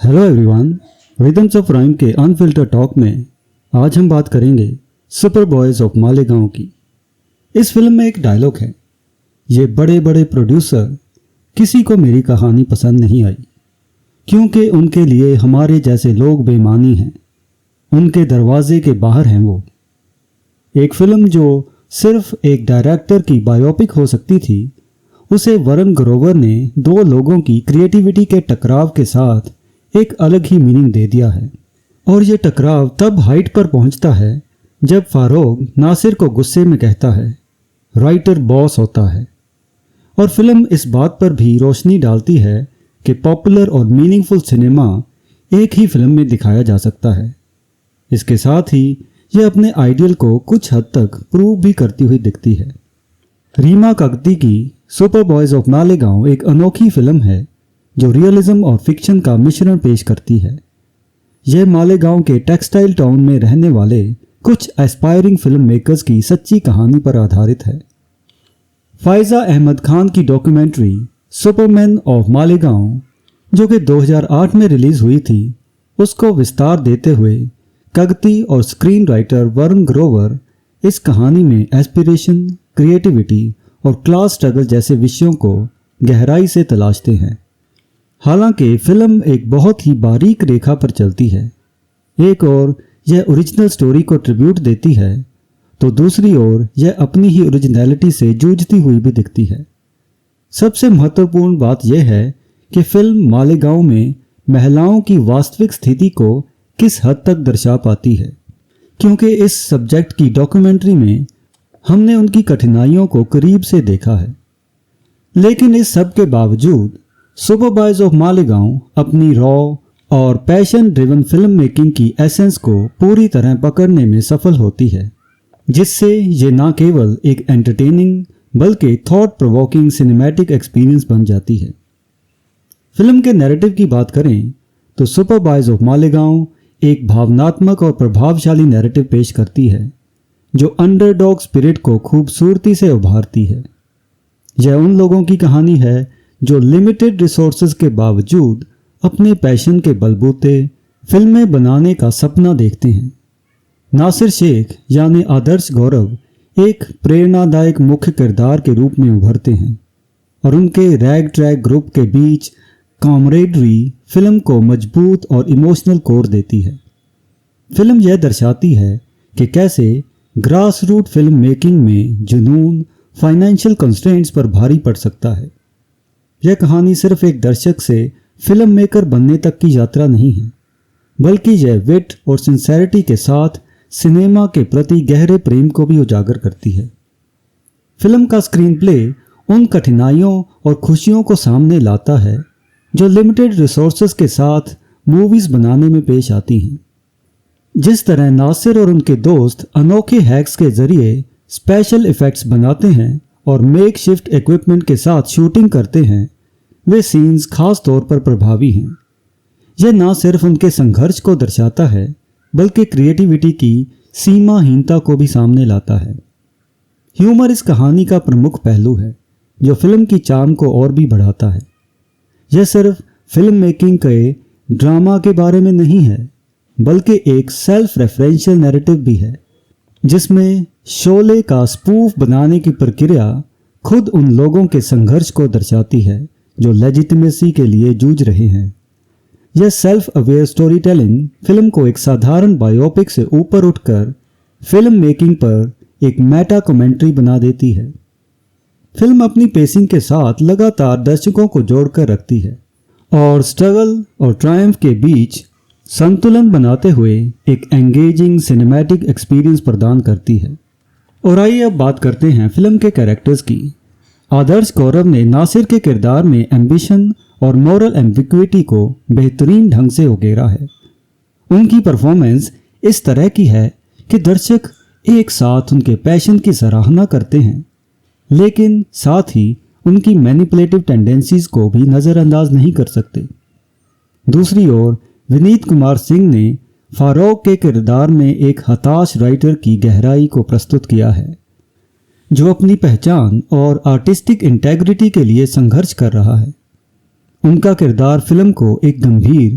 Hello everyone, rhythms of rhyme के unfilter talk में आज हम बात करेंगे सुपर बॉयज़ ऑफ मालेगांव की। इस फिल्म में एक डायलॉग है, ये बड़े बड़े प्रोड्यूसर किसी को मेरी कहानी पसंद नहीं आई क्योंकि उनके लिए हमारे जैसे लोग बेईमानी हैं, उनके दरवाजे के बाहर हैं वो। एक फिल्म जो सिर्फ एक डायरेक्टर की बायोपिक हो सकती थी, उसे वरुण ग्रोवर ने दो लोगों की क्रिएटिविटी के टकराव के साथ एक अलग ही मीनिंग दे दिया है। और ये टकराव तब हाइट पर पहुंचता है जब फारोक नासिर को गुस्से में कहता है, राइटर बॉस होता है। और फिल्म इस बात पर भी रोशनी डालती है कि पॉपुलर और मीनिंगफुल सिनेमा एक ही फिल्म में दिखाया जा सकता है। इसके साथ ही यह अपने आइडियल को कुछ हद तक प्रूव भी करती हुई दिखती है। रीमा कागती की सुपर बॉयज़ ऑफ मालेगांव एक अनोखी फिल्म है जो रियलिज्म और फिक्शन का मिश्रण पेश करती है। यह मालेगांव के टेक्सटाइल टाउन में रहने वाले कुछ एस्पायरिंग फिल्म मेकर्स की सच्ची कहानी पर आधारित है। फायजा अहमद खान की डॉक्यूमेंट्री सुपरमैन ऑफ मालेगांव, जो कि 2008 में रिलीज हुई थी, उसको विस्तार देते हुए कागती और स्क्रीन राइटर वरुण ग्रोवर इस कहानी में एस्पिरेशन, क्रिएटिविटी और क्लास स्ट्रगल जैसे विषयों को गहराई से तलाशते हैं। हालांकि फिल्म एक बहुत ही बारीक रेखा पर चलती है। एक ओर यह ओरिजिनल स्टोरी को ट्रिब्यूट देती है तो दूसरी ओर यह अपनी ही ओरिजिनलिटी से जूझती हुई भी दिखती है। सबसे महत्वपूर्ण बात यह है कि फिल्म मालेगांव में महिलाओं की वास्तविक स्थिति को किस हद तक दर्शा पाती है, क्योंकि इस सब्जेक्ट की डॉक्यूमेंट्री में हमने उनकी कठिनाइयों को करीब से देखा है। लेकिन इस सब के बावजूद सुपर बॉयज़ ऑफ मालेगांव अपनी रॉ और पैशन ड्रिवन फिल्म मेकिंग की एसेंस को पूरी तरह पकड़ने में सफल होती है, जिससे ये ना केवल एक एंटरटेनिंग बल्कि थॉट प्रोवोकिंग सिनेमैटिक एक्सपीरियंस बन जाती है। फिल्म के नैरेटिव की बात करें तो सुपर बॉयज़ ऑफ मालेगांव एक भावनात्मक और प्रभावशाली नैरेटिव पेश करती है जो अंडरडॉग स्पिरिट को खूबसूरती से उभारती है। यह उन लोगों की कहानी है जो लिमिटेड रिसोर्सेज के बावजूद अपने पैशन के बलबूते फिल्में बनाने का सपना देखते हैं। नासिर शेख यानी आदर्श गौरव एक प्रेरणादायक मुख्य किरदार के रूप में उभरते हैं और उनके रैग ट्रैक ग्रुप के बीच कॉमरेडरी फिल्म को मजबूत और इमोशनल कोर देती है। फिल्म यह दर्शाती है कि कैसे ग्रास रूट फिल्म मेकिंग में जुनून फाइनेंशियल कंस्ट्रेंट्स पर भारी पड़ सकता है। यह कहानी सिर्फ एक दर्शक से फिल्म मेकर बनने तक की यात्रा नहीं है, बल्कि यह विट और सिंसेरिटी के साथ सिनेमा के प्रति गहरे प्रेम को भी उजागर करती है। फिल्म का स्क्रीन प्ले उन कठिनाइयों और खुशियों को सामने लाता है जो लिमिटेड रिसोर्सेज के साथ मूवीज बनाने में पेश आती हैं। जिस तरह नासिर और उनके दोस्त अनोखे हैक्स के जरिए स्पेशल इफेक्ट्स बनाते हैं और मेक शिफ्ट इक्विपमेंट के साथ शूटिंग करते हैं, वे सीन्स खास तौर पर प्रभावी हैं। यह ना सिर्फ उनके संघर्ष को दर्शाता है बल्कि क्रिएटिविटी की सीमाहीनता को भी सामने लाता है। ह्यूमर इस कहानी का प्रमुख पहलू है जो फिल्म की चार्म को और भी बढ़ाता है। यह सिर्फ फिल्म मेकिंग के ड्रामा के बारे में नहीं है, बल्कि एक सेल्फ रेफरेंशियल नैरेटिव भी है, जिसमें शोले का स्पूफ बनाने की प्रक्रिया खुद उन लोगों के संघर्ष को दर्शाती है जो लेजिटिमेसी के लिए जूझ रहे हैं। यह self aware story telling film को एक साधारण बायोपिक से ऊपर उठकर फिल्म मेकिंग पर एक मेटा कमेंट्री बना देती है। फिल्म अपनी पेसिंग के साथ लगातार दर्शकों को जोड़कर रखती है और स्ट्रगल और ट्रायम्फ के बीच संतुलन बनाते हुए एक एंगेजिंग सिनेमैटिक एक्सपीरियंस प्रदान करती है। और आइए अब बात करते हैं फिल्म के कैरेक्टर्स की। आदर्श गौरव ने नासिर के किरदार में एम्बिशन और मॉरल एम्बिग्विटी को बेहतरीन ढंग से उकेरा है। उनकी परफॉर्मेंस इस तरह की है कि दर्शक एक साथ उनके पैशन की सराहना करते हैं, लेकिन साथ ही उनकी मैनिपुलेटिव टेंडेंसीज को भी नज़रअंदाज नहीं कर सकते। दूसरी ओर विनीत कुमार सिंह ने फारोक के किरदार में एक हताश राइटर की गहराई को प्रस्तुत किया है, जो अपनी पहचान और आर्टिस्टिक इंटेग्रिटी के लिए संघर्ष कर रहा है। उनका किरदार फिल्म को एक गंभीर